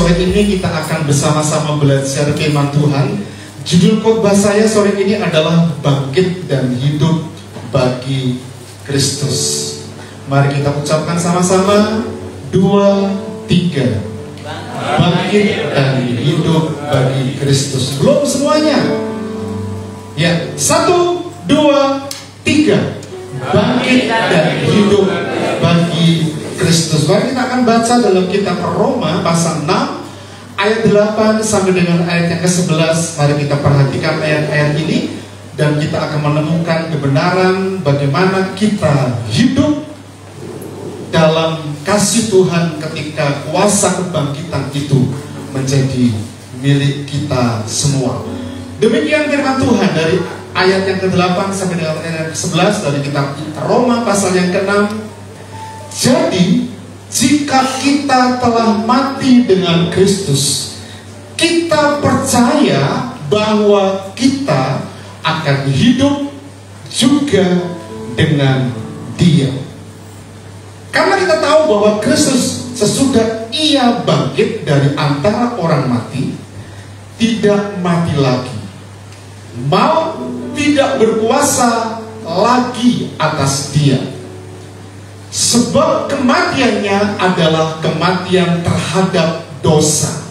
sore ini kita akan bersama-sama belajar firman Tuhan. Judul khotbah saya sore ini adalah Bangkit dan Hidup bagi Kristus. Mari kita ucapkan sama-sama 2, 3. Bangkit dan hidup bagi Kristus. Belum semuanya. Ya, 1, 2, 3. Bangkit dan hidup bagi Kristus. Mari kita akan baca dalam kitab Roma pasal 6 ayat 8 sampai dengan ayat yang ke-11. Mari kita perhatikan ayat-ayat ini dan kita akan menemukan kebenaran bagaimana kita hidup dalam kasih Tuhan ketika kuasa kebangkitan itu menjadi milik kita semua. Demikian firman Tuhan dari ayat yang ke-8 sampai dengan ayat yang ke-11 dari kitab Roma pasal yang ke-6. Jadi, jika kita telah mati dengan Kristus, kita percaya bahwa kita akan hidup juga dengan Dia. Karena kita tahu bahwa Kristus sesudah Ia bangkit dari antara orang mati, tidak mati lagi. Maut tidak berkuasa lagi atas Dia. Sebab kematiannya adalah kematian terhadap dosa,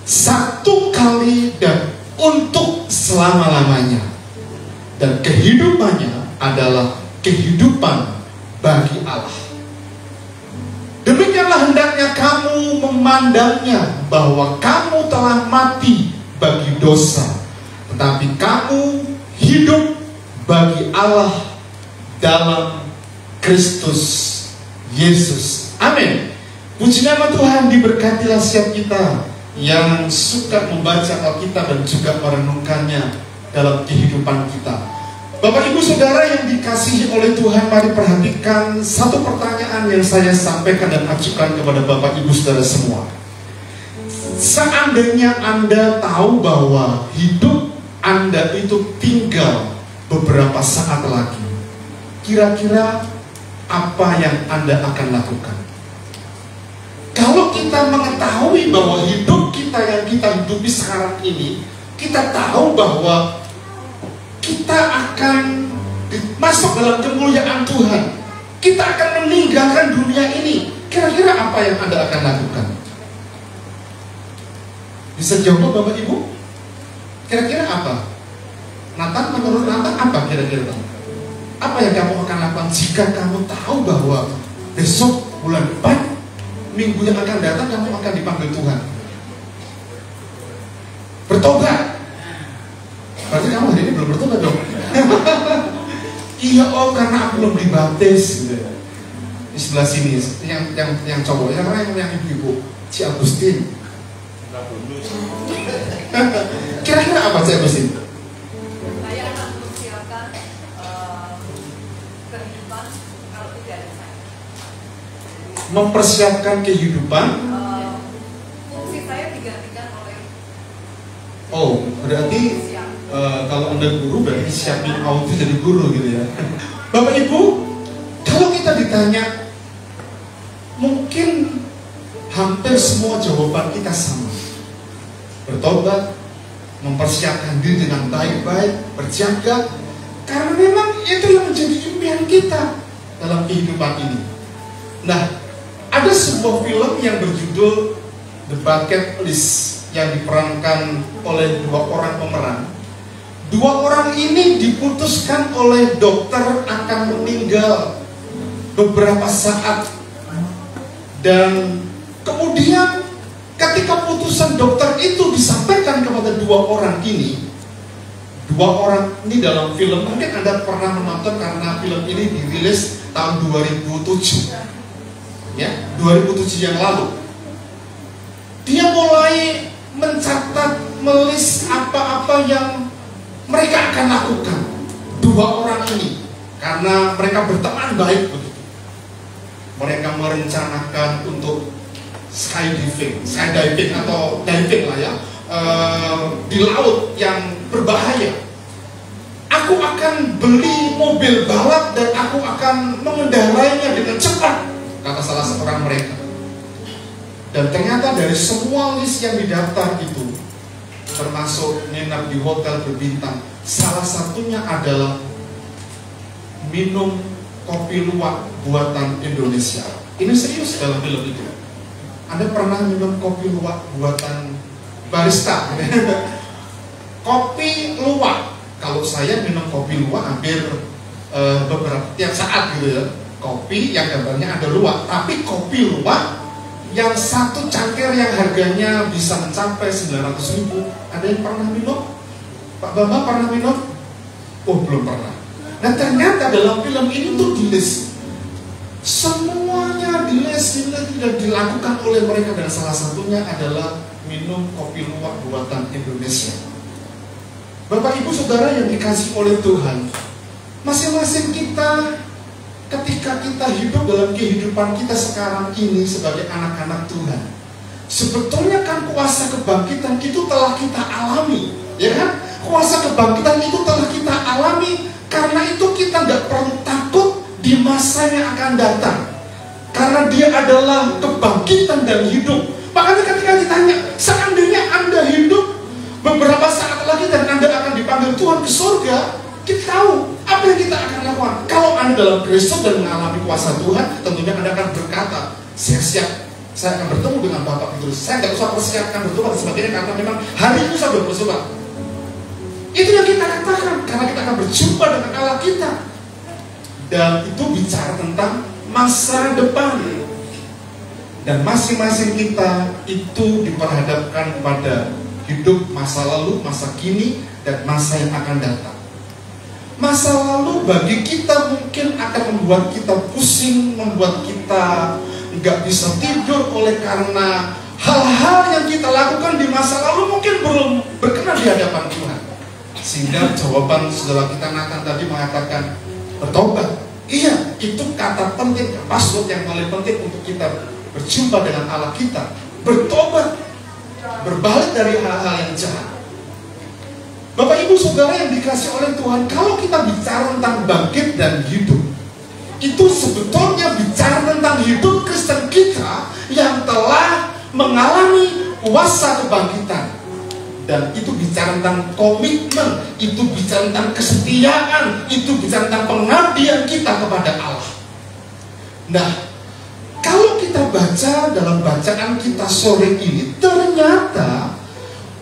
satu kali dan untuk selama-lamanya. Dan kehidupannya adalah kehidupan bagi Allah. Demikianlah hendaknya kamu memandangnya, bahwa kamu telah mati bagi dosa, tetapi kamu hidup bagi Allah dalam Kristus Yesus. Amin. Puji nama Tuhan. Diberkatilah setiap kita yang suka membaca Alkitab dan juga merenungkannya dalam kehidupan kita. Bapak Ibu Saudara yang dikasihi oleh Tuhan, mari perhatikan satu pertanyaan yang saya sampaikan dan ajukan kepada Bapak Ibu Saudara semua. Seandainya Anda tahu bahwa hidup Anda itu tinggal beberapa saat lagi, kira-kira apa yang Anda akan lakukan? Kalau kita mengetahui bahwa hidup kita yang kita hidupi sekarang ini, kita tahu bahwa kita akan masuk dalam kemuliaan Tuhan, kita akan meninggalkan dunia ini, kira-kira apa yang Anda akan lakukan? Bisa jawab Bapak Ibu? Kira-kira apa? Nathan, menurut Nathan apa kira-kira? Apa yang kamu akan lakukan jika kamu tahu bahwa besok bulan depan, minggu yang akan datang kamu akan dipanggil Tuhan? Bertobat. Berarti kamu hari ini belum bertobat dong? Iya karena aku belum dibaptis. Di sebelah sini yang cowok, yang ibu-ibu, si Agustin. Kira-kira apa si Agustin? Mempersiapkan kehidupan. Fungsi saya digantikan oleh. Oh, berarti kalau Anda guru berarti siapin autis jadi guru gitu ya. Bapak Ibu, kalau kita ditanya, mungkin hampir semua jawaban kita sama. Bertobat, mempersiapkan diri dengan baik-baik, berjaga, karena memang itu yang menjadi impian kita dalam kehidupan ini. Nah, ada sebuah film yang berjudul The Bucket List yang diperankan oleh 2 orang pemeran. 2 orang ini diputuskan oleh dokter akan meninggal beberapa saat. Dan kemudian ketika putusan dokter itu disampaikan kepada 2 orang ini, 2 orang ini dalam film, mungkin Anda pernah menonton karena film ini dirilis tahun 2007. Ya, 2007 yang lalu. Dia mulai mencatat, melis apa-apa yang mereka akan lakukan. 2 orang ini, karena mereka berteman baik begitu. Mereka merencanakan untuk skydiving atau diving lah ya, di laut yang berbahaya. Aku akan beli mobil balap dan aku akan mengendarainya dengan cepat, kata salah seorang mereka. Dan ternyata dari semua list yang didaftar itu, termasuk nginap di hotel berbintang, salah satunya adalah minum kopi luwak buatan Indonesia. Ini serius dalam film itu. Anda pernah minum kopi luwak buatan barista? Kopi luwak. Kalau saya minum kopi luwak hampir beberapa tiap saat gitu ya. Kopi yang gambarnya ada luwak, tapi kopi luwak yang satu cangkir yang harganya bisa mencapai 900.000. Ada yang pernah minum? Pak Bambang pernah minum? Oh, belum pernah. Nah, ternyata dalam film ini tuh di list. Semuanya di list tidak dilakukan oleh mereka, dan salah satunya adalah minum kopi luwak buatan Indonesia. Bapak Ibu Saudara yang dikasih oleh Tuhan, masing-masing kita ketika kita hidup dalam kehidupan kita sekarang ini sebagai anak-anak Tuhan, sebetulnya kan kuasa kebangkitan itu telah kita alami, ya kan? Kuasa kebangkitan itu telah kita alami, karena itu kita nggak perlu takut di masa yang akan datang, karena dia adalah kebangkitan dan hidup. Makanya ketika ditanya, seandainya Anda hidup beberapa saat lagi dan Anda akan dipanggil Tuhan ke surga, kita tahu apa yang kita akan lakukan. Kalau Anda dalam Kristus dan mengalami kuasa Tuhan, tentunya Anda akan berkata, saya siap, saya akan bertemu dengan Bapak terus. Saya nggak usah persiapkan berdoa dan sebagainya, karena memang hari ini saya sudah bersumpah. Itu yang kita katakan, karena kita akan berjumpa dengan Allah kita. Dan itu bicara tentang masa depan. Dan masing-masing kita itu diperhadapkan pada hidup masa lalu, masa kini, dan masa yang akan datang. Masa lalu bagi kita mungkin akan membuat kita pusing, membuat kita nggak bisa tidur oleh karena hal-hal yang kita lakukan di masa lalu mungkin belum berkenan di hadapan Tuhan. Sehingga jawaban saudara kita Nathan tadi mengatakan bertobat. Iya, itu kata penting, password yang paling penting untuk kita berjumpa dengan Allah kita. Bertobat, berbalik dari hal-hal yang jahat. Bapak Ibu Saudara yang dikasih oleh Tuhan, kalau kita bicara tentang bangkit dan hidup, itu sebetulnya bicara tentang hidup Kristen kita yang telah mengalami kuasa kebangkitan. Dan itu bicara tentang komitmen, itu bicara tentang kesetiaan, itu bicara tentang pengabdian kita kepada Allah. Nah, kalau kita baca dalam bacaan kita sore ini, ternyata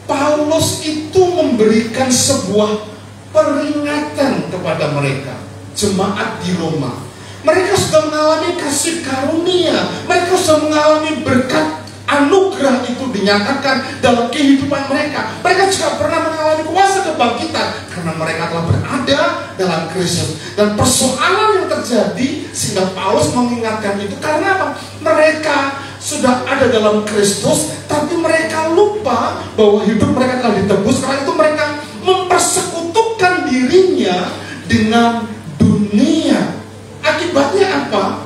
Paulus itu memberikan sebuah peringatan kepada mereka, jemaat di Roma. Mereka sudah mengalami kasih karunia, mereka sudah mengalami berkat anugerah itu dinyatakan dalam kehidupan mereka. Mereka juga pernah mengalami kuasa kebangkitan karena mereka telah berada dalam Kristus. Dan persoalan yang terjadi sehingga Paulus mengingatkan itu karena apa? Mereka sudah ada dalam Kristus, tapi mereka lupa bahwa hidup mereka telah ditebus. Karena itu mereka mempersekutukan dirinya dengan dunia. Akibatnya apa?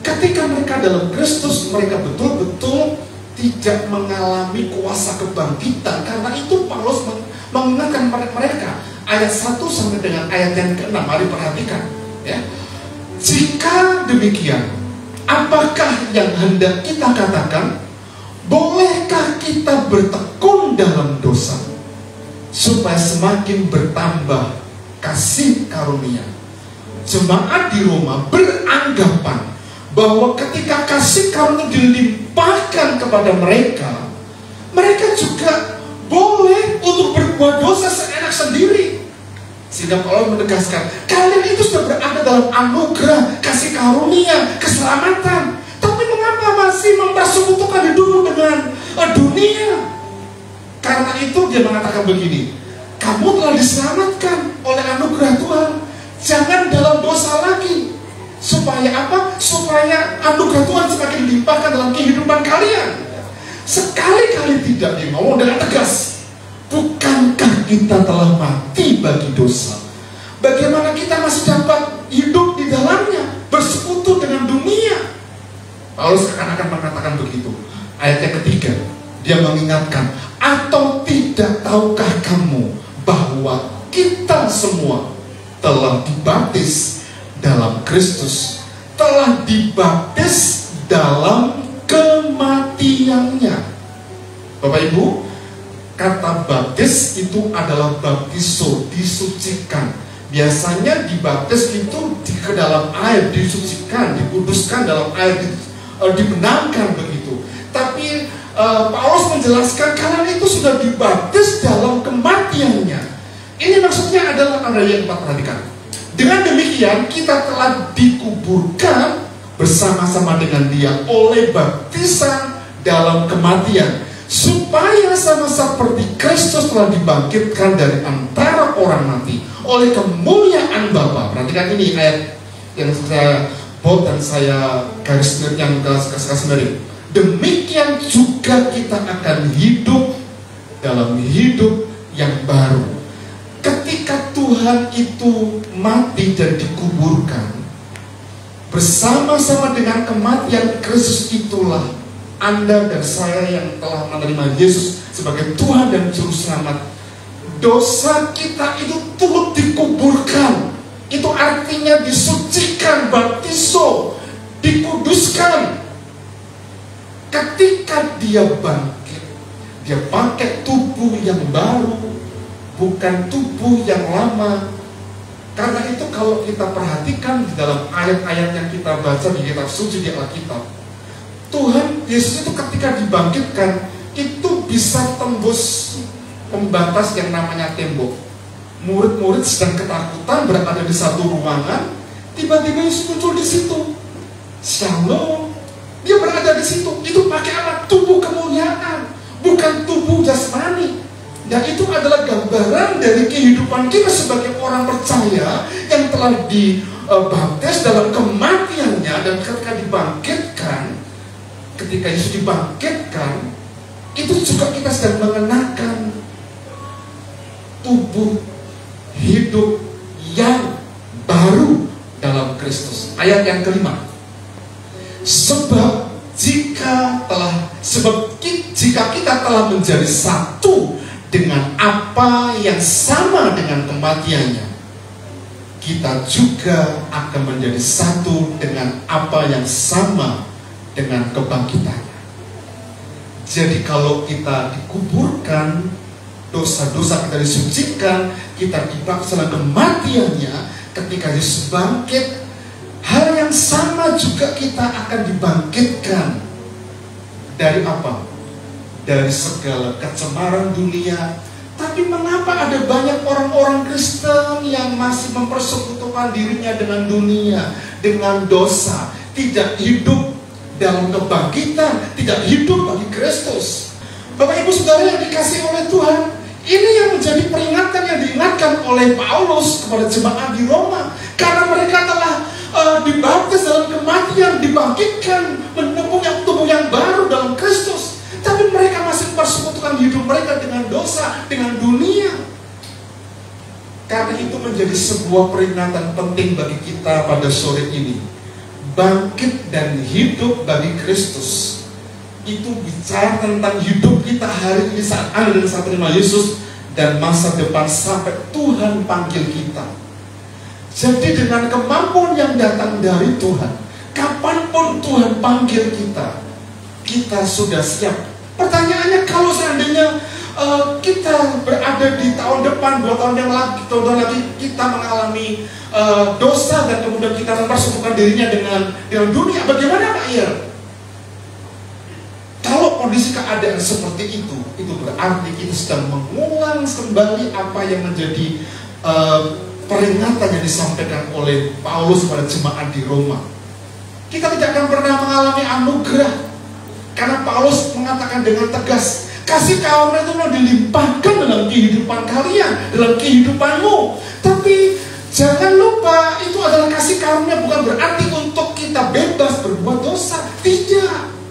Ketika mereka dalam Kristus, mereka betul-betul tidak mengalami kuasa kebangkitan. Karena itu Paulus mengingatkan mereka. Ayat 1 sampai dengan ayat yang ke-6. Mari perhatikan ya. Jika demikian, apakah yang hendak kita katakan? Bolehkah kita bertekun dalam dosa supaya semakin bertambah kasih karunia? Jemaat di Roma beranggapan bahwa ketika kasih karunia dilimpahkan kepada mereka, mereka juga boleh untuk berbuat dosa seenak sendiri. Sehingga Paulus menegaskan, kalian itu sudah berada dalam anugerah, kasih karunia, keselamatan. Tapi mengapa masih mempersekutukan hidupmu dengan dunia? Karena itu dia mengatakan begini, kamu telah diselamatkan oleh anugerah Tuhan. Jangan dalam dosa lagi. Supaya apa? Supaya anugerah Tuhan semakin dilimpahkan dalam kehidupan kalian. Sekali-kali tidak, dia ngomong dengan tegas. Bukankah kita telah mati bagi dosa? Bagaimana kita masih dapat hidup di dalamnya, bersekutu dengan dunia? Paulus akan mengatakan begitu. Ayat yang ketiga, dia mengingatkan, atau tidak tahukah kamu bahwa kita semua telah dibaptis dalam Kristus, telah dibaptis dalam kematiannya. Bapak Ibu, kata baptis itu adalah baptiso, disucikan. Biasanya dibaptis itu ke dalam air, disucikan, dikuduskan dalam air, dibenamkan begitu. Tapi Paulus menjelaskan karena itu sudah dibaptis dalam kematiannya. Ini maksudnya adalah ada yang kita perhatikan. Dengan demikian kita telah dikuburkan bersama-sama dengan dia oleh baptisan dalam kematian, supaya sama seperti Kristus telah dibangkitkan dari antara orang mati oleh kemuliaan Bapa. Perhatikan ini ayat yang saya bold dan saya garis yang kasih garis. Demikian juga kita akan hidup dalam hidup yang baru. Ketika Tuhan itu mati dan dikuburkan, bersama-sama dengan kematian Kristus itulah Anda dan saya yang telah menerima Yesus sebagai Tuhan dan Juru Selamat. Dosa kita itu turut dikuburkan. Itu artinya disucikan, baptiso, dikuduskan. Ketika dia bangkit, dia pakai tubuh yang baru, bukan tubuh yang lama. Karena itu kalau kita perhatikan di dalam ayat-ayat yang kita baca di kitab suci di Alkitab, Tuhan Yesus itu ketika dibangkitkan itu bisa tembus pembatas yang namanya tembok. Murid-murid sedang ketakutan berada di satu ruangan, tiba-tiba Yesus muncul di situ. Shalom. Dia berada di situ. Itu pakai alat tubuh kemuliaan, bukan tubuh jasmani. Dan itu adalah gambaran dari kehidupan kita sebagai orang percaya yang telah dibaptis dalam kematiannya, dan ketika dibangkitkan, ketika Yesus dibangkitkan, itu juga kita sedang mengenakan tubuh hidup yang baru dalam Kristus. Ayat yang kelima. Sebab jika kita telah menjadi satu dengan apa yang sama dengan kematiannya, kita juga akan menjadi satu dengan apa yang sama dengan kebangkitannya. Jadi kalau kita dikuburkan, dosa-dosa kita disucikan, kita dibaptis dalam kematiannya, ketika Yesus bangkit, hal yang sama juga kita akan dibangkitkan. Dari apa? Dari segala kecemaran dunia. Tapi mengapa ada banyak orang-orang Kristen yang masih mempersekutukan dirinya dengan dunia, dengan dosa, tidak hidup dalam kebangkitan, tidak hidup bagi Kristus? Bapak Ibu Saudara yang dikasihi oleh Tuhan, ini yang menjadi peringatan yang diingatkan oleh Paulus kepada jemaat di Roma. Karena mereka telah dibaptis dalam kematian, dibangkitkan, menempuh tubuh yang baru dalam Kristus. Tapi mereka masih mempersekutukan hidup mereka dengan dosa, dengan dunia. Karena itu menjadi sebuah peringatan penting bagi kita pada sore ini. Bangkit dan hidup bagi Kristus itu bicara tentang hidup kita hari ini saat Anda dan saya terima Yesus, dan masa depan sampai Tuhan panggil kita. Jadi dengan kemampuan yang datang dari Tuhan, kapanpun Tuhan panggil kita, kita sudah siap. Pertanyaannya, kalau seandainya kita berada di tahun depan, 2 tahun yang lagi, kita mengalami dosa dan kemudian kita mempersekutukan dirinya dengan dunia, bagaimana Pak Ir? Kalau kondisi keadaan seperti itu berarti kita sedang mengulang kembali apa yang menjadi peringatan yang disampaikan oleh Paulus pada jemaat di Roma. Kita tidak akan pernah mengalami anugerah, karena Paulus mengatakan dengan tegas, kasih karunia itu mau dilimpahkan dalam kehidupan kalian, dalam kehidupanmu. Tapi jangan lupa, itu adalah kasih karunia, bukan berarti untuk kita bebas berbuat dosa. Tidak.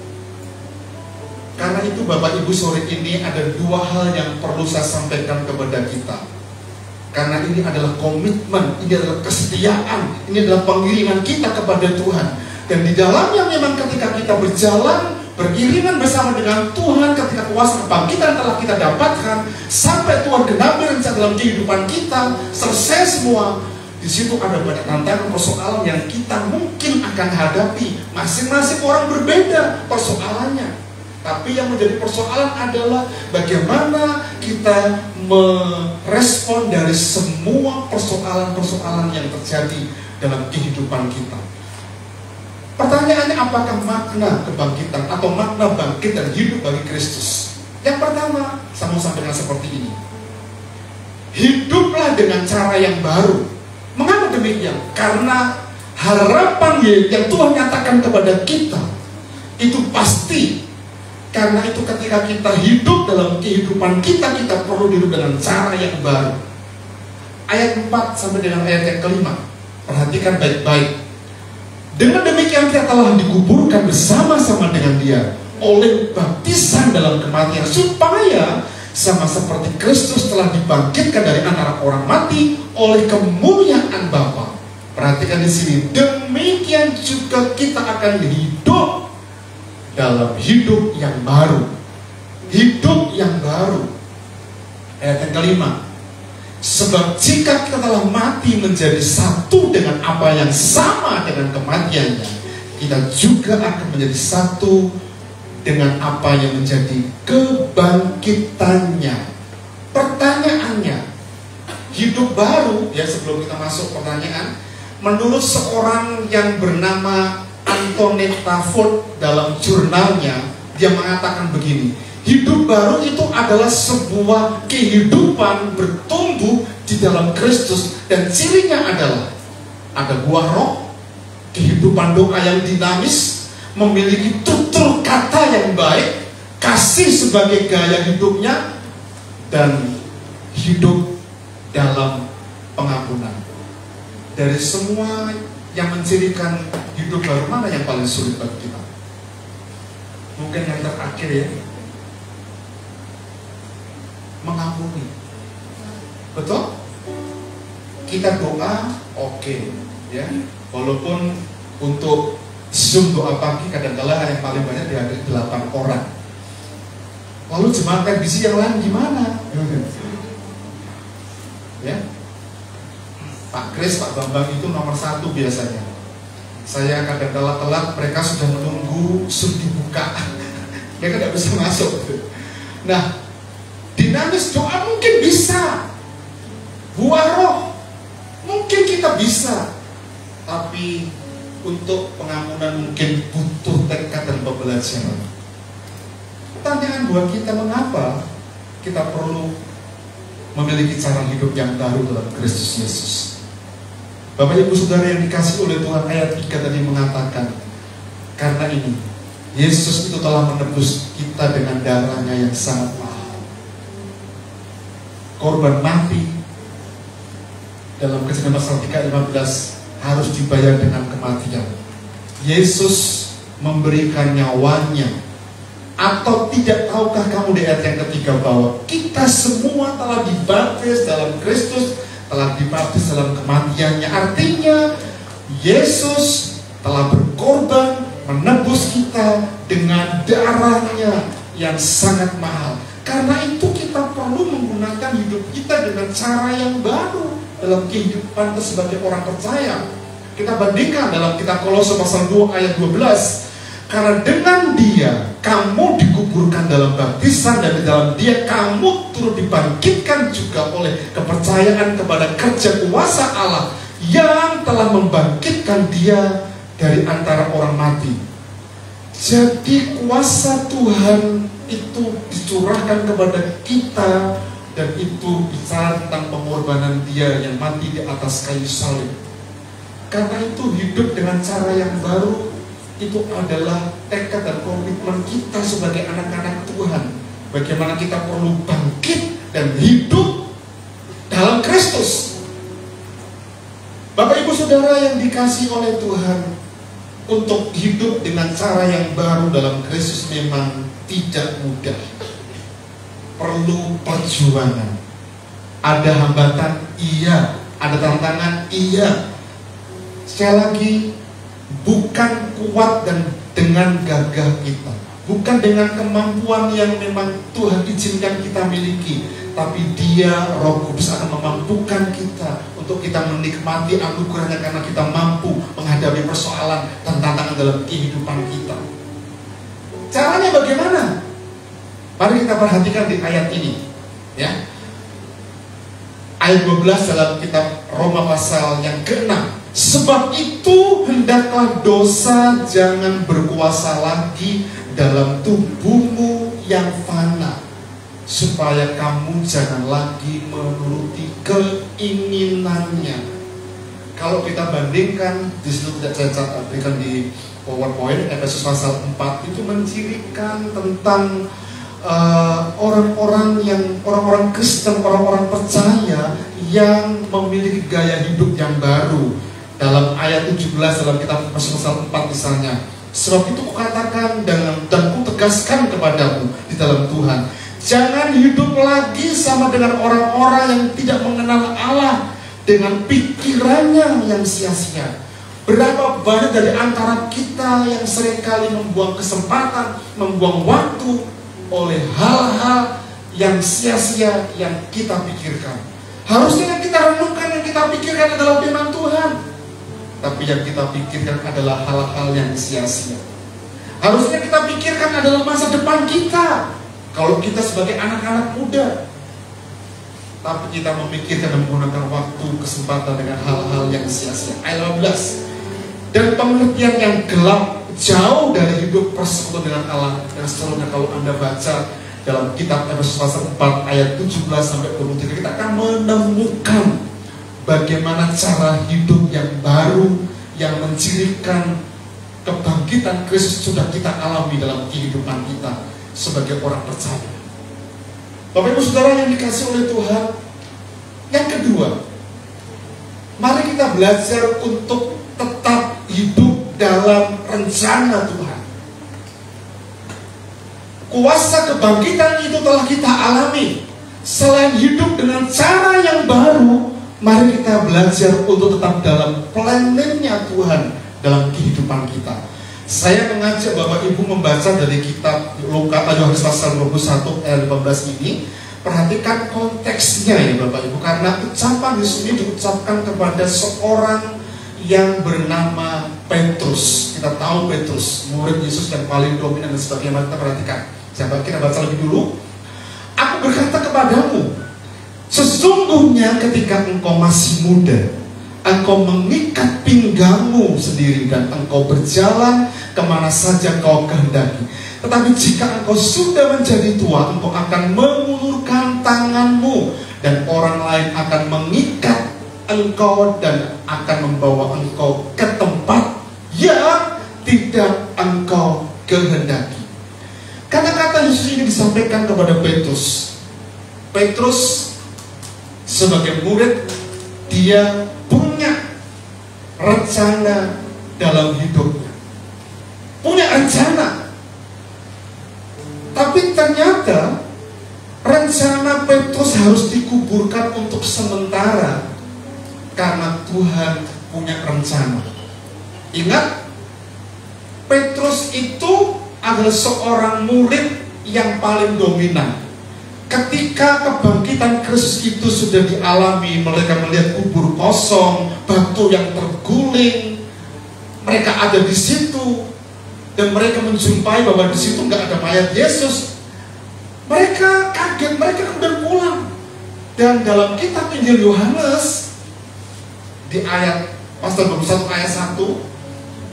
Karena itu Bapak Ibu sore ini ada 2 hal yang perlu saya sampaikan kepada kita. Karena ini adalah komitmen, ini adalah kesetiaan, ini adalah pengiriman kita kepada Tuhan. Dan di dalamnya memang ketika kita berjalan, beriringan bersama dengan Tuhan, ketika kuasa kebangkitan telah kita dapatkan, sampai Tuhan genapi rencana dalam kehidupan kita, selesai semua, Di situ ada banyak tantangan persoalan yang kita mungkin akan hadapi. Masing-masing orang berbeda persoalannya. Tapi yang menjadi persoalan adalah bagaimana kita merespon dari semua persoalan-persoalan yang terjadi dalam kehidupan kita. Pertanyaannya, apakah makna kebangkitan atau makna bangkit dan hidup bagi Kristus? Yang pertama, saya mau sampaikan seperti ini. Hiduplah dengan cara yang baru. Mengapa demikian? Karena harapan yang Tuhan nyatakan kepada kita itu pasti. Karena itu ketika kita hidup dalam kehidupan kita perlu hidup dengan cara yang baru. Ayat 4 sampai dengan ayat yang kelima. Perhatikan baik-baik. Dengan demikian kita telah dikuburkan bersama-sama dengan Dia oleh baptisan dalam kematian, supaya sama seperti Kristus telah dibangkitkan dari antara orang mati oleh kemuliaan Bapa. Perhatikan di sini, demikian juga kita akan hidup dalam hidup yang baru. Hidup yang baru. Ayat yang kelima. Sebab jika kita telah mati menjadi satu dengan apa yang sama dengan kematiannya, kita juga akan menjadi satu dengan apa yang menjadi kebangkitannya. Pertanyaannya, hidup baru, ya sebelum kita masuk pertanyaan, menurut seorang yang bernama Antonetta Ford dalam jurnalnya, dia mengatakan begini, hidup baru itu adalah sebuah kehidupan bertumbuh di dalam Kristus, dan cirinya adalah ada buah roh, kehidupan doa yang dinamis, memiliki tutur kata yang baik, kasih sebagai gaya hidupnya, dan hidup dalam pengampunan. Dari semua yang mencirikan hidup baru, mana yang paling sulit bagi kita? Mungkin yang terakhir ya, mengampuni. Betul? Kita doa, oke, ya. Walaupun untuk Zoom doa pagi kadang-kala yang paling banyak dihadiri 8 orang. Lalu jemaat KBC yang lain gimana? Ya, Pak Kris, Pak Bambang itu nomor 1 biasanya. Saya kadang-kala telat, mereka sudah menunggu Zoom dibuka. Mereka tidak bisa masuk. Nah, dinamis doa mungkin bisa, buah roh mungkin kita bisa, tapi untuk pengampunan mungkin butuh tekad dan pembelajaran. Pertanyaan buat kita, mengapa kita perlu memiliki cara hidup yang baru dalam Kristus Yesus? Bapak Ibu Saudara yang dikasihi oleh Tuhan, ayat 3 tadi mengatakan, karena ini Yesus itu telah menebus kita dengan darahnya yang sangat mahal. Korban mati dalam Kejadian pasal 3:15 harus dibayar dengan kematian. Yesus memberikan nyawanya. Atau tidak tahukah kamu di ayat yang ketiga bahwa kita semua telah dibaptis dalam Kristus, telah dibaptis dalam kematiannya. Artinya Yesus telah berkorban menebus kita dengan darahnya yang sangat mahal. Karena itu kita perlu menggunakan hidup kita dengan cara yang baru dalam kehidupan kita sebagai orang percaya. Kita bandingkan dalam kitab Kolose pasal 2 ayat 12. Karena dengan Dia kamu dikuburkan dalam baptisan, dan di dalam Dia kamu turut dibangkitkan juga oleh kepercayaan kepada kerja kuasa Allah yang telah membangkitkan Dia dari antara orang mati. Jadi kuasa Tuhan itu dicurahkan kepada kita, dan itu bicara tentang pengorbanan Dia yang mati di atas kayu salib. Karena itu hidup dengan cara yang baru itu adalah tekad dan komitmen kita sebagai anak-anak Tuhan. Bagaimana kita perlu bangkit dan hidup dalam Kristus. Bapak Ibu Saudara yang dikasihi oleh Tuhan, untuk hidup dengan cara yang baru dalam Kristus memang tidak mudah. Perlu perjuangan. Ada hambatan, iya. Ada tantangan, iya. Sekali lagi, bukan kuat dan dengan gagah kita, bukan dengan kemampuan yang memang Tuhan izinkan kita miliki, tapi Dia, Roh Kudus, akan memampukan kita untuk kita menikmati anugerahnya karena kita mampu menghadapi persoalan dan tantangan dalam kehidupan kita. Caranya bagaimana? Mari kita perhatikan di ayat ini, ya. Ayat 12 dalam kitab Roma pasal yang ke-6. Sebab itu hendaklah dosa jangan berkuasa lagi dalam tubuhmu yang fana, supaya kamu jangan lagi menuruti keinginannya. Kalau kita bandingkan, di situ tidak saya berikan di PowerPoint, Efesus pasal 4 itu mencirikan tentang orang-orang Kristen, orang-orang percaya yang memiliki gaya hidup yang baru. Dalam ayat 17 dalam kitab pasal 4 misalnya, sebab itu kukatakan dan kutegaskan kepadamu di dalam Tuhan, jangan hidup lagi sama dengan orang-orang yang tidak mengenal Allah dengan pikirannya yang sia-sia. Berapa banyak dari antara kita yang seringkali membuang kesempatan, membuang waktu oleh hal-hal yang sia-sia yang kita pikirkan. Harusnya yang kita renungkan, yang kita pikirkan adalah firman Tuhan, tapi yang kita pikirkan adalah hal-hal yang sia-sia. Harusnya kita pikirkan adalah masa depan kita, kalau kita sebagai anak-anak muda, tapi kita memikirkan dan menggunakan waktu, kesempatan dengan hal-hal yang sia-sia. Ayat 15. Dan pengertian yang gelap, jauh dari hidup persekutuan dengan Allah. Dan seterusnya kalau Anda baca dalam kitab Efesus pasal 4 ayat 17 sampai 23, kita akan menemukan bagaimana cara hidup yang baru yang mencirikan kebangkitan Kristus sudah kita alami dalam kehidupan kita sebagai orang percaya. Bapak Ibu Saudara yang dikasih oleh Tuhan, yang kedua, mari kita belajar untuk tetap hidup dalam rencana Tuhan. Kuasa kebangkitan itu telah kita alami. Selain hidup dengan cara yang baru, mari kita belajar untuk tetap dalam plannya Tuhan dalam kehidupan kita. Saya mengajak Bapak Ibu membaca dari kitab Yohanes pasal 21 ayat 15 ini. Perhatikan konteksnya ya Bapak Ibu, karena ucapan Yesus ini diucapkan kepada seorang yang bernama Petrus. Kita tahu Petrus, murid Yesus yang paling dominan dan sebagainya. Kita perhatikan. Kita baca lebih dulu. Aku berkata kepadamu, sesungguhnya ketika engkau masih muda, engkau mengikat pinggangmu sendiri dan engkau berjalan kemana saja kau kehendaki. Tetapi jika engkau sudah menjadi tua, engkau akan mengulurkan tanganmu dan orang lain akan mengikat engkau dan akan membawa engkau ke tempat yang tidak engkau kehendaki. Kata-kata Yesus ini disampaikan kepada Petrus. Petrus sebagai murid, dia punya rencana dalam hidupnya, punya rencana. Tapi ternyata rencana Petrus harus dikuburkan untuk sementara karena Tuhan punya rencana. Ingat, Petrus itu adalah seorang murid yang paling dominan. Ketika kebangkitan Kristus itu sudah dialami, mereka melihat kubur kosong, batu yang terguling, mereka ada di situ, dan mereka menjumpai bahwa di situ nggak ada mayat Yesus. Mereka kaget, mereka kemudian pulang. Dan dalam kitab Injil Yohanes di ayat pasal 21 ayat 1,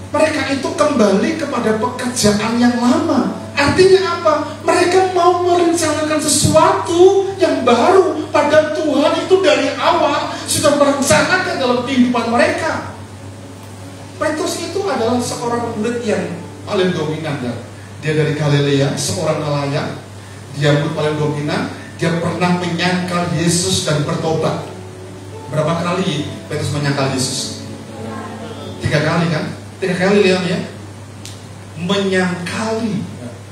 mereka itu kembali kepada pekerjaan yang lama. Artinya apa? Mereka mau merencanakan sesuatu yang baru, padahal Tuhan itu dari awal sudah merencanakan dalam kehidupan mereka. Petrus itu adalah seorang murid yang paling dominan. Dia dari Galilea, seorang nelayan. Dia murid paling dominan. Dia pernah menyangkal Yesus dan bertobat. Berapa kali Petrus menyangkal Yesus? 3 kali kan? 3 kali lihat ya. Menyangkali,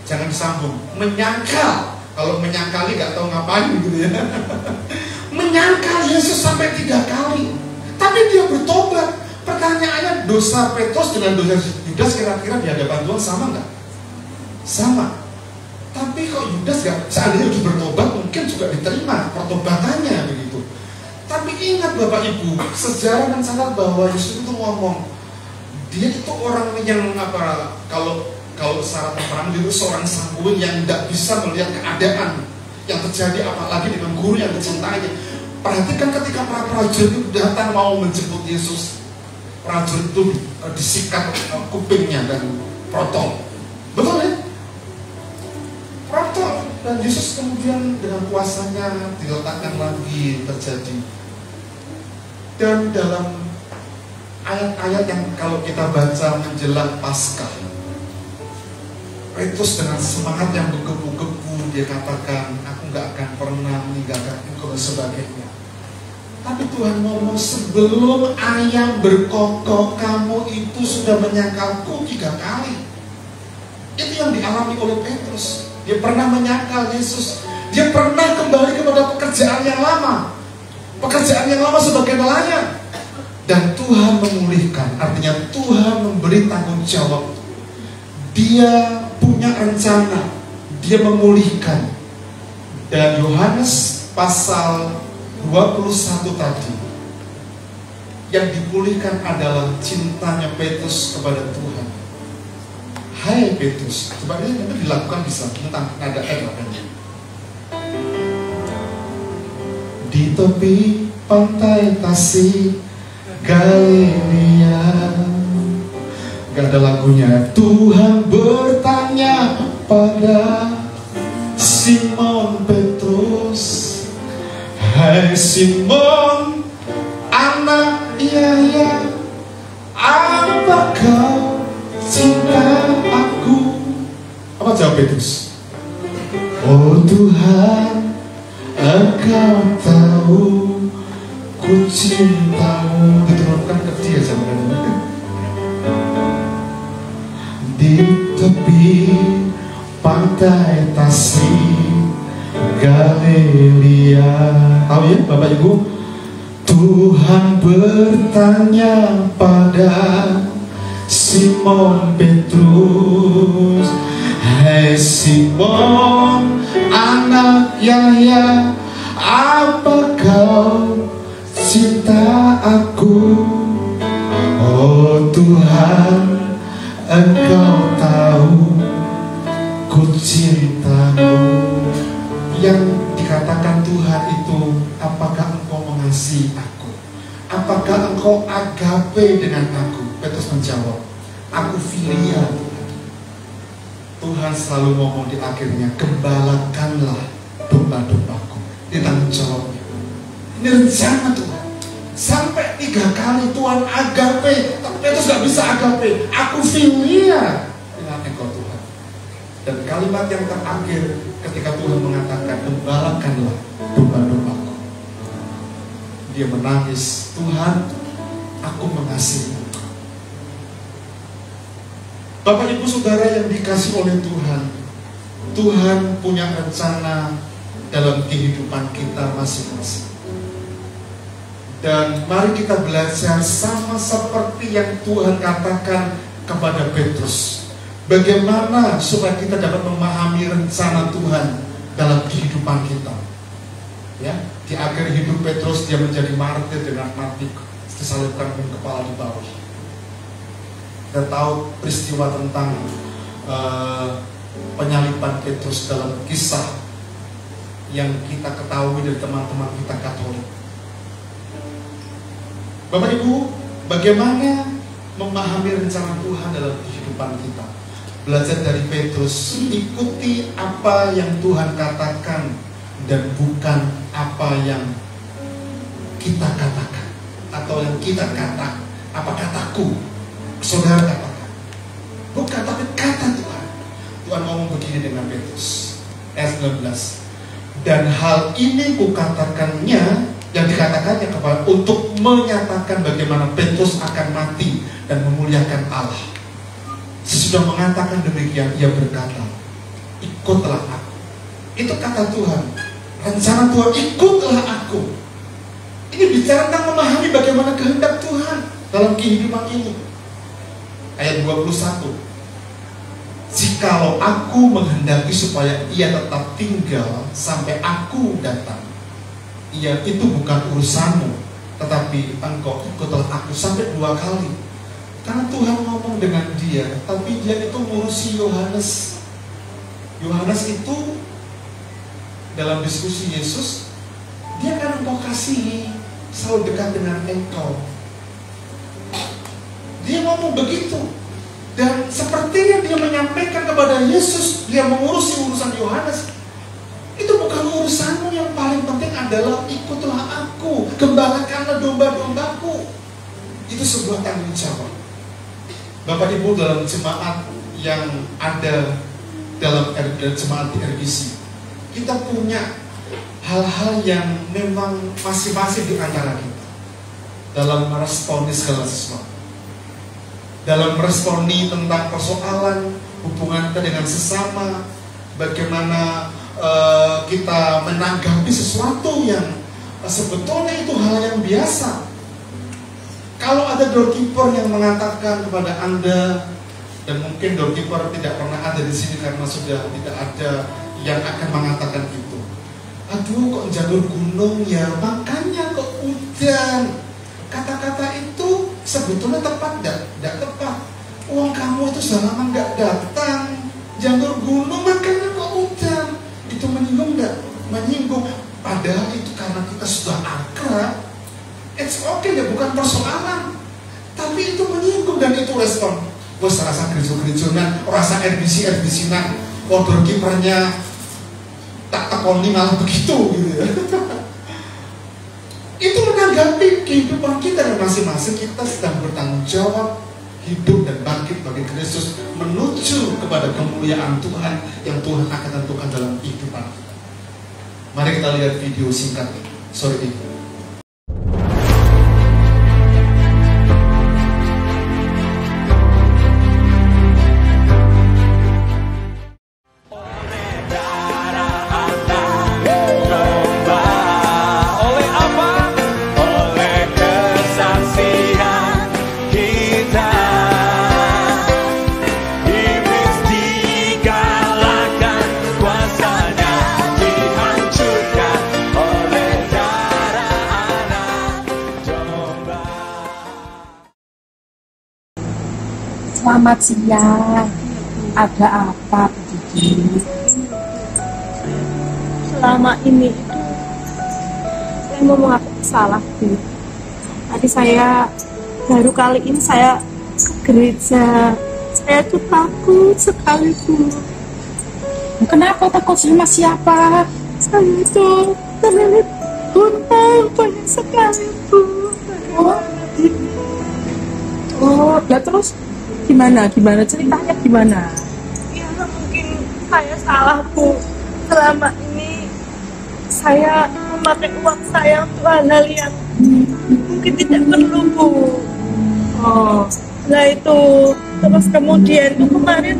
jangan disambung. Menyangkal. Kalau menyangkali gak tahu ngapain gitu ya. Menyangkal Yesus sampai 3 kali. Tapi dia bertobat. Pertanyaannya, dosa Petrus dengan dosa Yudas kira-kira di hadapan Tuhan sama nggak? Sama. Tapi kok Yudas nggak, seandainya bertobat mungkin juga diterima pertobatannya begitu. Tapi ingat Bapak Ibu, sejarah mencatat bahwa Yesus itu ngomong, dia itu orang yang kalau secara temperament itu seorang sanguin yang tidak bisa melihat keadaan yang terjadi, apalagi dengan guru yang dicintainya. Perhatikan ketika para prajurit itu datang mau menjemput Yesus, prajurit itu disikat kupingnya dan protol. Betul ya? Protol. Dan Yesus kemudian dengan kuasanya diletakkan lagi terjadi. Dan dalam ayat-ayat yang kalau kita baca menjelang Paskah, Petrus dengan semangat yang menggebu-gebu dia katakan, aku gak akan pernah meninggalkan engkau dan sebagainya. Tapi Tuhan ngomong, sebelum ayam berkokok kamu itu sudah menyangkalku 3 kali. Itu yang dialami oleh Petrus. Dia pernah menyangkal Yesus. Dia pernah kembali kepada pekerjaan yang lama. Pekerjaan yang lama sebagai nelayan. Dan Tuhan memulihkan, artinya Tuhan memberi tanggung jawab. Dia punya rencana, dia memulihkan. Dan Yohanes pasal 21 tadi, yang dipulihkan adalah cintanya Petrus kepada Tuhan. Hai Petrus, coba ini dilakukan bisa tentang nada katanya. Di tepi pantai Tasik Galilea, gak ada lagunya. Tuhan bertanya pada Simon Petrus, hai Simon, anak Yahya, apa kau cinta aku? Apa jawab Petrus? Oh Tuhan, engkau tahu ku cintamu. Diturunkan ke dia sebenarnya. Di tepi pantai Tasik Galilea. Tahu ya Bapak Ibu? Tuhan bertanya pada Simon Petrus, hai Simon, anak Yahya, apa kau cinta aku? Oh Tuhan, engkau tahu ku cintamu. Yang dikatakan Tuhan itu, apakah engkau mengasihi aku? Apakah engkau agape dengan aku? Petrus menjawab, aku filia. Tuhan selalu ngomong di akhirnya, gembalakanlah domba-dombaku. Ini tanggung jawabnya. Ini rencana Tuhan. Sampai 3 kali Tuhan agape, tapi Petrus gak bisa agape. Aku filia dengan engkau Tuhan. Dan kalimat yang terakhir ketika Tuhan mengatakan, gembalakanlah domba-dombaku, dia menangis, Tuhan, aku mengasihi engkau. Bapak Ibu Saudara yang dikasih oleh Tuhan, Tuhan punya rencana dalam kehidupan kita masing-masing. Dan mari kita belajar sama seperti yang Tuhan katakan kepada Petrus. Bagaimana supaya kita dapat memahami rencana Tuhan dalam kehidupan kita. Ya, di akhir hidup Petrus dia menjadi martir dengan mati disalibkan dengan kepala di bawah. Kita tahu peristiwa tentang penyaliban Petrus dalam kisah yang kita ketahui dari teman-teman kita Katolik. Bapak Ibu, bagaimana memahami rencana Tuhan dalam kehidupan kita? Belajar dari Petrus, ikuti apa yang Tuhan katakan dan bukan apa yang kita katakan atau yang kita kata. Apa kataku? Saudara katakan. Bukan, tapi kata Tuhan. Tuhan ngomong begini dengan Petrus ayat 19. Dan hal ini kukatakannya, yang dikatakannya kepada untuk menyatakan bagaimana Petrus akan mati dan memuliakan Allah. Sesudah mengatakan demikian, ia berkata, ikutlah aku. Itu kata Tuhan. Rencana Tuhan, ikutlah aku. Ini bicara tentang memahami bagaimana kehendak Tuhan dalam kehidupan ini. Ayat 21. Jikalau aku menghendaki supaya ia tetap tinggal sampai aku datang, ya itu bukan urusanmu, tetapi engkau ikutlah aku, sampai 2 kali. Karena Tuhan ngomong dengan dia, tapi dia itu ngurusi Yohanes. Yohanes itu dalam diskusi Yesus, dia kan engkau kasihi, selalu dekat dengan engkau. Dia ngomong begitu. Dan sepertinya dia menyampaikan kepada Yesus, dia mengurusi urusan Yohanes. Itu bukan urusanmu, yang paling penting adalah ikutlah aku, gembalakanlah domba-dombaku. Itu sebuah tanggung jawab. Bapak Ibu, dalam jemaat yang ada dalam jemaat di RGC, kita punya hal-hal yang memang masing-masing di antara kita dalam meresponi segala sesuatu, dalam meresponi tentang persoalan hubungan kita dengan sesama, bagaimana kita menanggapi sesuatu yang sebetulnya itu hal yang biasa. Kalau ada doorkeeper yang mengatakan kepada Anda, dan mungkin doorkeeper tidak pernah ada di sini karena sudah tidak ada yang akan mengatakan itu. Aduh, kok jalur gunung ya, makanya kok hujan. Kata-kata itu sebetulnya tepat tidak tepat. Uang kamu itu sudah lama nggak datang, jalur gunung makanya kok hujan. Itu menyinggung nggak? Menyinggung. Padahal itu karena kita sudah akrab. It's okay, ya bukan persoalan. Tapi itu menyinggung dan itu respon. Bos rasa gerejo-gerejonan, rasa RBC-nan, order kipernya tak tekoni malah begitu gitu ya. Itu menanggapi kehidupan kita dan masing-masing kita sedang bertanggung jawab hidup dan bangkit bagi Kristus menuju kepada kemuliaan Tuhan yang Tuhan akan tentukan dalam kehidupan kita. Mari kita lihat video singkat sore ini. Selamat siang. Ada apa, Bu Didi? Selama ini itu saya mau mengaku salah, Bu. Tadi saya baru kali ini saya ke gereja. Saya tuh takut sekali, Bu. Kenapa takut sama siapa? Saya itu terlilit hutang banyak sekali, Bu. Oh, ya terus gimana ceritanya gimana? Ya mungkin saya salah, Bu. Selama ini saya memakai uang saya untuk hal-hal yang mungkin tidak perlu, Bu. Oh, Nah itu, terus kemudian itu kemarin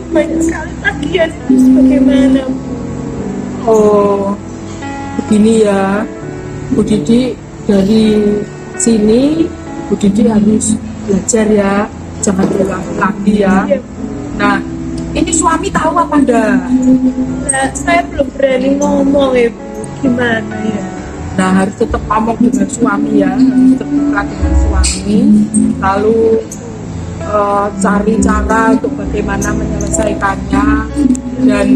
banyak sekali tagihan itu bagaimana, Bu? oh, begini ya, Bu Didi. Dari sini Bu Didi harus belajar ya, jangan diulang lagi ya. Iya. Nah, ini suami tahu apa enggak? Nah, saya belum berani ngomong ya, Bu. Gimana ya? Nah, harus tetap ngomong dengan suami ya, harus terbuka dengan suami, lalu cari cara untuk bagaimana menyelesaikannya, dan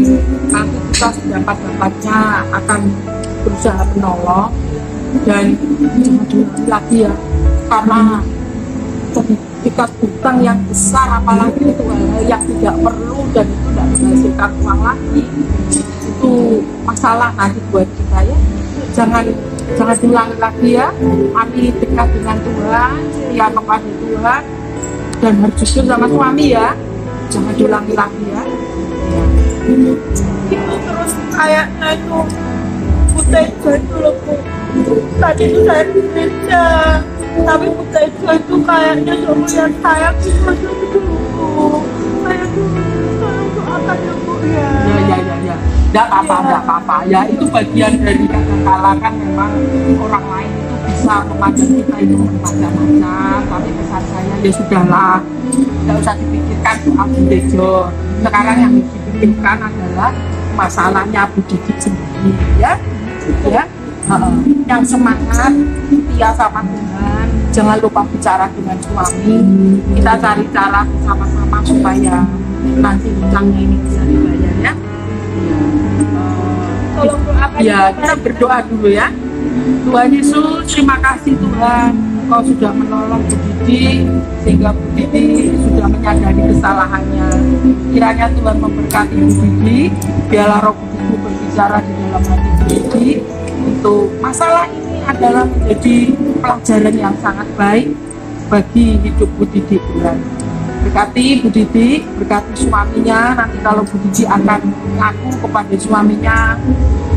nanti kita sedapat-dapatnya akan berusaha menolong, dan jangan diulangi lagi ya, karena terikat hutang yang besar, apalagi itu hal yang tidak perlu dan itu tidak menghasilkan uang lagi, itu masalah nanti buat kita ya. Jangan diulangi lagi ya. Kami dekat dengan Tuhan, setia kepada Tuhan, dan harus jujur sama suami ya. Jangan diulangi lagi ya. Itu terus kayaknya itu buta itu loh, Bu. Tadi itu saya di gereja, tapi buta itu kayaknya suruh lihat saya gitu, Bu. Saya tuh tolong doakan ya, Bu ya. Ya. Tidak apa-apa. Ya itu bagian dari kadang-kala kan memang orang lain itu bisa memandang kita itu macam-macam, tapi pesan saya ya sudahlah, tidak usah dipikirkan soal gereja. Sekarang yang dipikirkan adalah masalahnya Bu Didi sendiri ya. yang semangat, setia sama Tuhan, jangan lupa bicara dengan suami. Kita cari cara bersama-sama supaya nanti hutangnya ini bisa dibayar ya. Tolong doakan Ya, kita berdoa dulu ya. Tuhan Yesus, terima kasih Tuhan, Engkau sudah menolong Bu Didi sehingga Bu Didi sudah menyadari kesalahannya. Kiranya Tuhan memberkati Bu Didi, biarlah Roh Kudus berbicara di dalam hati Bu Didi untuk masalah ini adalah menjadi pelajaran yang sangat baik bagi hidup Bu Didi Tuhan. Berkati Bu Didi, berkati suaminya, nanti kalau Bu Didi akan ngaku kepada suaminya,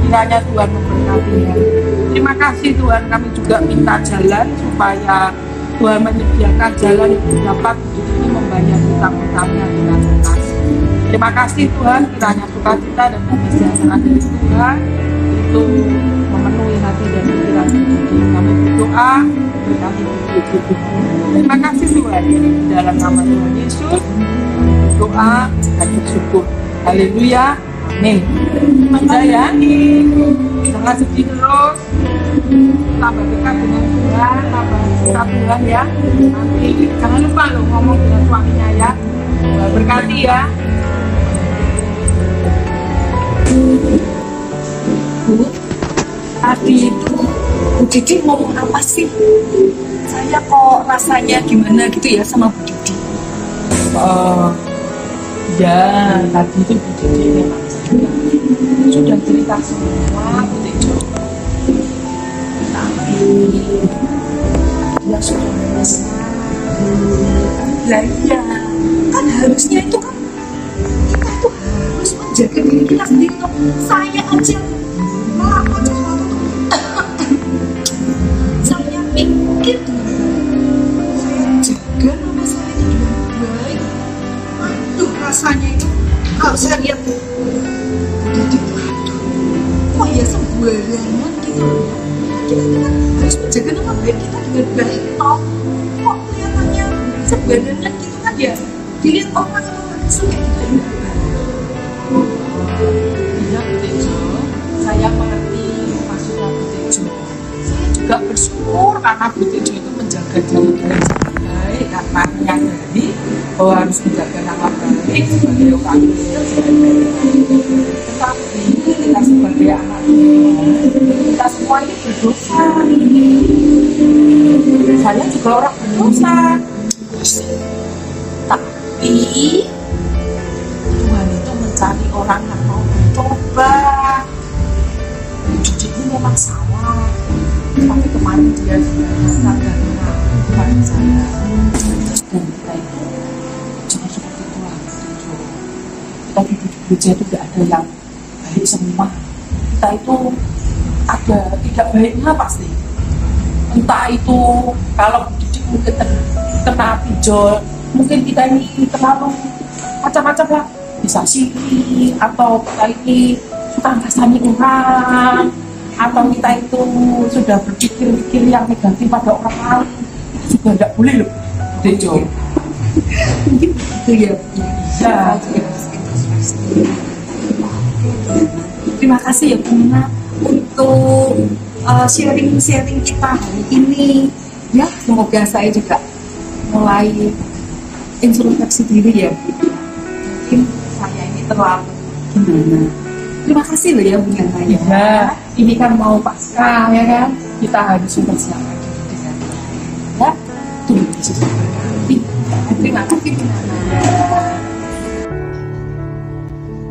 kiranya Tuhan memberkatinya. Terima kasih Tuhan, kami juga minta jalan supaya Tuhan menyediakan jalan untuk dapat Bu Didi membayar hutang-hutangnya dengan lunas. Terima kasih Tuhan, kiranya sukacita dan damai sejahtera dari Tuhan itu memenuhi hati dan pikiran Bu Didi. Kami berdoa, berkati Bu Didi. Terima kasih Tuhan, dalam nama Tuhan Yesus doa dan bersyukur. Haleluya, amin. Sudah ya, jangan sedih terus, tambah dekat dengan Tuhan, tambah cinta Tuhan ya. Nanti jangan lupa loh ngomong dengan suaminya ya. Berkati ya. Bu, tadi itu Bu Didi ngomong apa sih? Saya kok rasanya gimana gitu ya sama Bu Didi. Ya, tadi itu Bu Didi memang sudah cerita semua Bu Tejo. Tapi dia sudah menyesal. Lah iya, kan harusnya itu kan kita itu harus menjaga diri kita sendiri. Saya aja melakukan sesuatu saya pikir saya jaga nama saya itu dengan baik. Aduh, rasanya itu kalau saya lihat Didi, aduh, kok ya sembarangan gitu. Kita harus menjaga nama baik kita dengan baik. Kok kelihatannya sembarangan gitu kan ya, dilihat orang-orang kayak gitu. Iya Bu Tejo, saya mengerti maksudnya Bu Tejo. Saya juga bersyukur karena Bu Tejo itu menjaga diri baik karena menyadari bahwa harus menjaga nama baik sebagai orang Kristen. Tetapi kita sebagai anak Tuhan, kita semua ini berdosa. Saya juga orang berdosa. Tapi Tuhan itu mencari orang yang mau mencoba. Didi ini memang salah, tapi kemarin dia sudah datang dan mengaku kepada saya. Dan kita itu jangan seperti itu lah. Kita di gereja itu tidak ada yang baik semua. Kita itu ada tidak baiknya pasti. Entah itu kalau Didi mungkin kena pinjol, mungkin kita ini terlalu macam-macam lah, bisa siri atau kita ini suka ngasani orang, atau kita itu sudah berpikir-pikir yang negatif pada orang lain, itu juga tidak boleh loh Dejo. Mungkin begitu ya. Ya, terima kasih ya Bu Mina untuk sharing-sharing kita hari ini. Ya, semoga saya juga mulai introspeksi diri ya. Mungkin saya ini terlalu gimana. Terima kasih loh ya Bu Yana ya. ya, ini kan mau pasca ya kan, kita harus mempersiapkan diri dengan ya. Tuhan Yesus berkati. Terima kasih Bu Yana.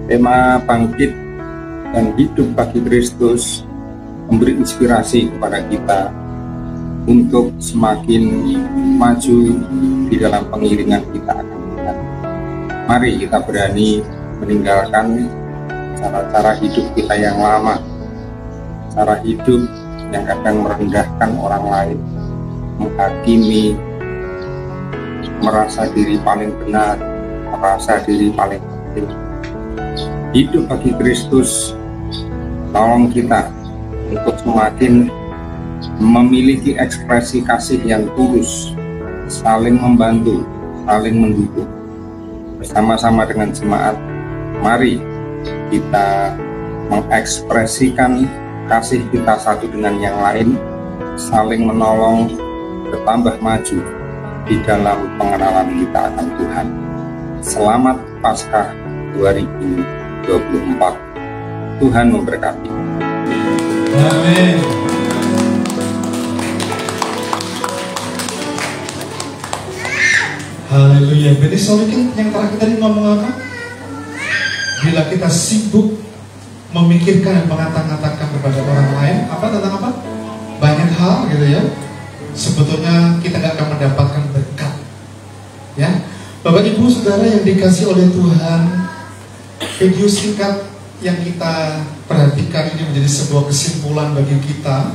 Tema bangkit dan hidup bagi Kristus memberi inspirasi kepada kita untuk semakin maju di dalam pengiringan kita akan Tuhan. Mari kita berani meninggalkan cara-cara hidup kita yang lama, cara hidup yang kadang merendahkan orang lain, menghakimi, merasa diri paling benar, merasa diri paling penting. Hidup bagi Kristus tolong kita untuk semakin memiliki ekspresi kasih yang tulus, saling membantu, saling mendukung. Bersama-sama dengan jemaat, mari kita mengekspresikan kasih kita satu dengan yang lain, saling menolong, bertambah maju di dalam pengenalan kita akan Tuhan. Selamat Paskah 2024. Tuhan memberkati. Amin. Haleluya. Benny Solikin yang terakhir tadi ngomong apa? Bila kita sibuk memikirkan dan mengatakan kepada orang lain, apa tentang apa? Banyak hal gitu ya. Sebetulnya kita nggak akan mendapatkan berkat. Ya, Bapak Ibu Saudara yang dikasih oleh Tuhan, video singkat yang kita perhatikan ini menjadi sebuah kesimpulan bagi kita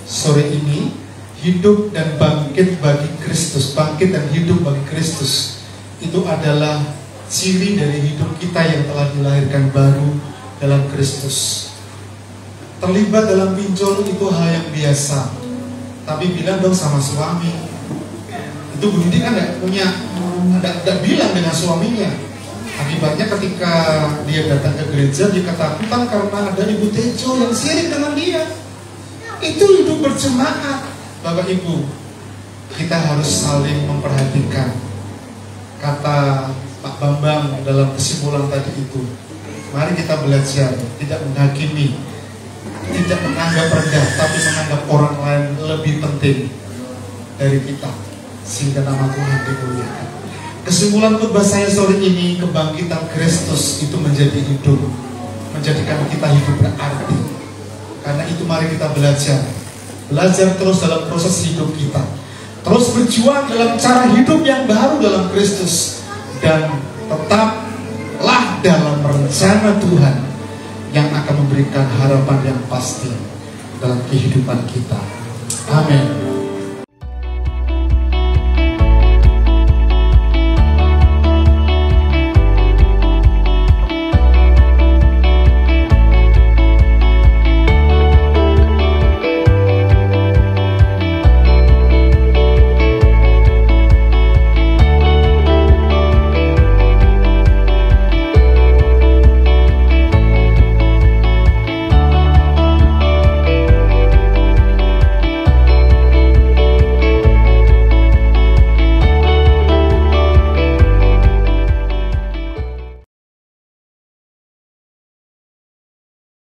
sore ini. Hidup dan bangkit bagi Kristus, bangkit dan hidup bagi Kristus, itu adalah ciri dari hidup kita yang telah dilahirkan baru dalam Kristus. Terlibat dalam pinjol itu hal yang biasa, tapi bilang dong sama suami. Itu Bu Didi kan tidak bilang dengan suaminya. Akibatnya ketika dia datang ke gereja, dia ketakutan karena ada Ibu Tejo yang sirik dengan dia. Itu hidup berjemaat. Bapak Ibu, kita harus saling memperhatikan. Kata Pak Bambang dalam kesimpulan tadi itu, mari kita belajar tidak menghakimi, tidak menganggap rendah, tapi menganggap orang lain lebih penting dari kita, sehingga nama Tuhan dimuliakan. Kesimpulan khotbah saya sore ini, kebangkitan Kristus itu menjadi hidup, menjadikan kita hidup berarti. Karena itu mari kita belajar terus dalam proses hidup kita, terus berjuang dalam cara hidup yang baru dalam Kristus, dan tetaplah dalam rencana Tuhan yang akan memberikan harapan yang pasti dalam kehidupan kita. Amin.